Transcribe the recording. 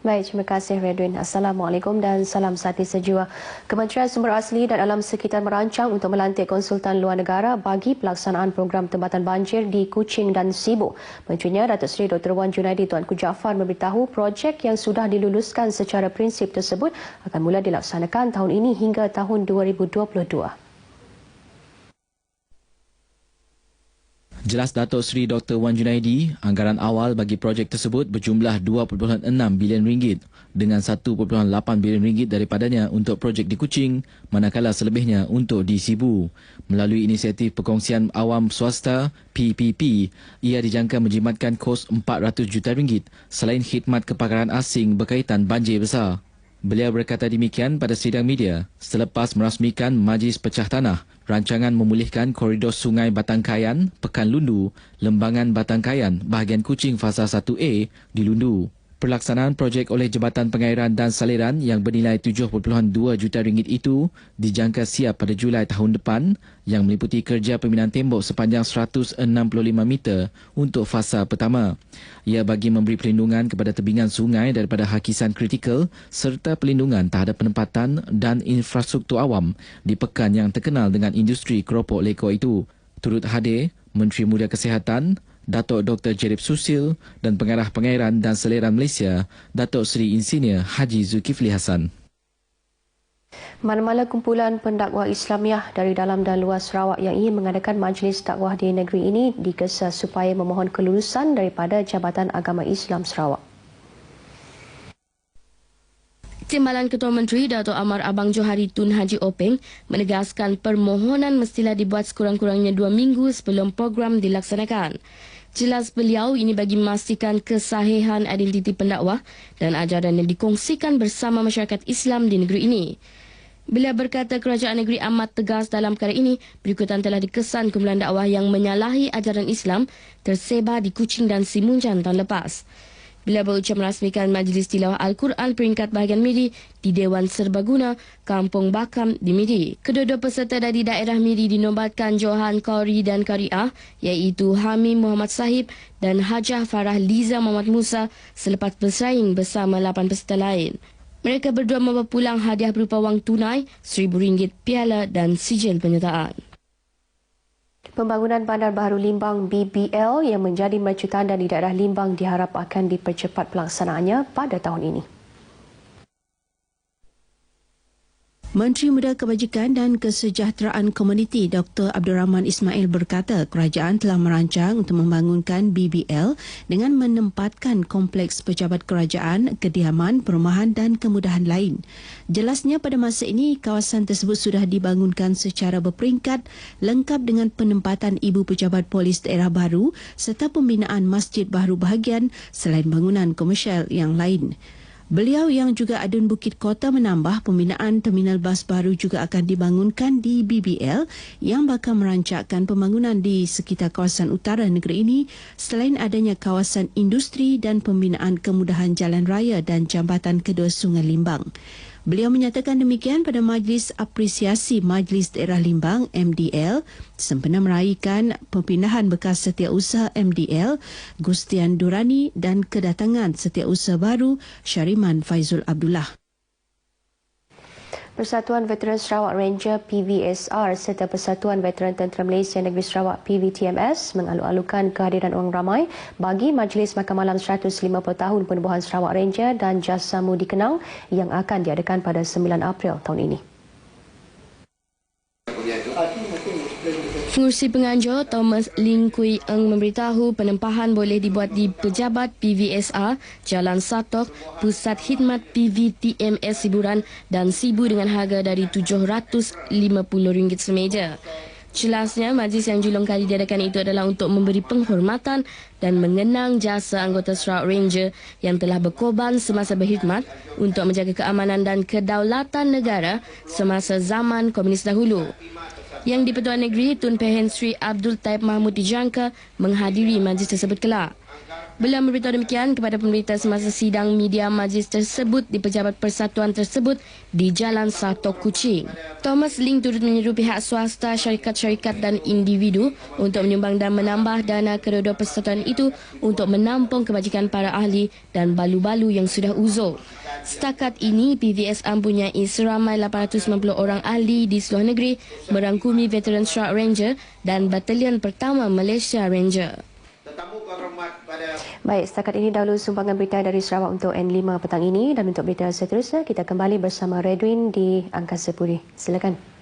Baik, terima kasih Redwin. Assalamualaikum dan salam sati sejiwa. Kementerian Sumber Asli dan Alam Sekitar merancang untuk melantik konsultan luar negara bagi pelaksanaan program tempatan banjir di Kuching dan Sibu. Menterinya Datuk Seri Dr. Wan Junaidi Tuanku Jaafar memberitahu projek yang sudah diluluskan secara prinsip tersebut akan mula dilaksanakan tahun ini hingga tahun 2022. Jelas Datuk Seri Dr. Wan Junaidi, anggaran awal bagi projek tersebut berjumlah 2.6 bilion ringgit dengan 1.8 bilion ringgit daripadanya untuk projek di Kuching, manakala selebihnya untuk di Sibu. Melalui inisiatif perkongsian awam swasta PPP, ia dijangka menjimatkan kos 400 juta ringgit selain khidmat kepakaran asing berkaitan banjir besar. Beliau berkata demikian pada sidang media selepas merasmikan Majlis Pecah Tanah rancangan memulihkan koridor Sungai Batangkayan, Pekan Lundu, Lembangan Batangkayan, bahagian Kuching Fasa 1A di Lundu. Pelaksanaan projek oleh Jabatan Pengairan dan Saliran yang bernilai 7.2 juta ringgit itu dijangka siap pada Julai tahun depan yang meliputi kerja pembinaan tembok sepanjang 165 meter untuk fasa pertama. Ia bagi memberi perlindungan kepada tebingan sungai daripada hakisan kritikal serta perlindungan terhadap penempatan dan infrastruktur awam di pekan yang terkenal dengan industri keropok lekor itu. Turut hadir Menteri Muda Kesihatan, Datuk Dr. Jerib Susil dan Pengarah Pengairan dan Saliran Malaysia, Datuk Seri Insinyur Haji Zulkifli Hassan. Mana-mana kumpulan pendakwah Islamiah dari dalam dan luar Sarawak yang ingin mengadakan majlis dakwah di negeri ini digesa supaya memohon kelulusan daripada Jabatan Agama Islam Sarawak. Timbalan Ketua Menteri Dato' Amar Abang Johari Tun Haji Openg menegaskan permohonan mestilah dibuat sekurang-kurangnya 2 minggu sebelum program dilaksanakan. Jelas beliau ini bagi memastikan kesahihan identiti pendakwah dan ajaran yang dikongsikan bersama masyarakat Islam di negeri ini. Beliau berkata kerajaan negeri amat tegas dalam perkara ini berikutan telah dikesan kumpulan dakwah yang menyalahi ajaran Islam tersebar di Kuching dan Simunjan tahun lepas. Beliau berucap merasmikan Majlis Tilawah Al-Quran peringkat bahagian Miri di Dewan Serbaguna, Kampung Bakam di Miri. Kedua-dua peserta dari daerah Miri dinobatkan Johan Qari dan Qariah iaitu Hamim Muhammad Sahib dan Hajah Farah Liza Muhammad Musa selepas bersaing bersama 8 peserta lain. Mereka berdua membawa pulang hadiah berupa wang tunai, RM1,000, piala dan sijil penyertaan. Pembangunan Bandar Baharu Limbang BBL yang menjadi mercutanda di daerah Limbang diharap akan dipercepat pelaksanaannya pada tahun ini. Menteri Muda Kebajikan dan Kesejahteraan Komuniti Dr. Abdul Rahman Ismail berkata kerajaan telah merancang untuk membangunkan BBL dengan menempatkan kompleks pejabat kerajaan, kediaman, perumahan dan kemudahan lain. Jelasnya pada masa ini kawasan tersebut sudah dibangunkan secara berperingkat lengkap dengan penempatan ibu pejabat polis daerah baru serta pembinaan masjid baru bahagian selain bangunan komersial yang lain. Beliau yang juga adun Bukit Kota menambah pembinaan terminal bas baru juga akan dibangunkan di BBL yang bakal merancangkan pembangunan di sekitar kawasan utara negeri ini selain adanya kawasan industri dan pembinaan kemudahan jalan raya dan jambatan kedua Sungai Limbang. Beliau menyatakan demikian pada Majlis Apresiasi Majlis Daerah Limbang MDL sempena meraihkan perpindahan bekas setiausaha MDL Gustian Durani dan kedatangan setiausaha baru Syariman Faizul Abdullah. Persatuan Veteran Sarawak Ranger PVSR serta Persatuan Veteran Tentera Malaysia Negeri Sarawak PVTMS mengalu-alukan kehadiran orang ramai bagi Majlis Makan Malam 150 tahun penubuhan Sarawak Ranger dan Jasamu Dikenang yang akan diadakan pada 9 April tahun ini. Pengurusi penganjur Thomas Ling Kui Eng memberitahu penempahan boleh dibuat di Pejabat PVSR, Jalan Satok, Pusat Khidmat PVTMS Hiburan dan Sibu dengan harga dari RM750 semeja. Jelasnya, majlis yang julung kali diadakan itu adalah untuk memberi penghormatan dan mengenang jasa anggota Sarawak Ranger yang telah berkorban semasa berkhidmat untuk menjaga keamanan dan kedaulatan negara semasa zaman komunis dahulu. Yang di-Pertuan Negeri Tun Pehen Sri Abdul Taib Mahmud dijangka menghadiri majlis tersebut kelak. Beliau memberitahu demikian kepada pemberita semasa sidang media majlis tersebut di pejabat persatuan tersebut di Jalan Satok Kuching. Thomas Ling turut menyeru pihak swasta, syarikat-syarikat dan individu untuk menyumbang dan menambah dana kedua-dua persatuan itu untuk menampung kebajikan para ahli dan balu-balu yang sudah uzur. Setakat ini, PVS mempunyai seramai 890 orang ahli di seluruh negeri merangkumi Veteran Shark Ranger dan Batalion Pertama Malaysia Ranger. Baik, setakat ini dahulu sumbangan berita dari Sarawak untuk N5 petang ini, dan untuk berita seterusnya kita kembali bersama Redwin di Angkasa Puri. Silakan.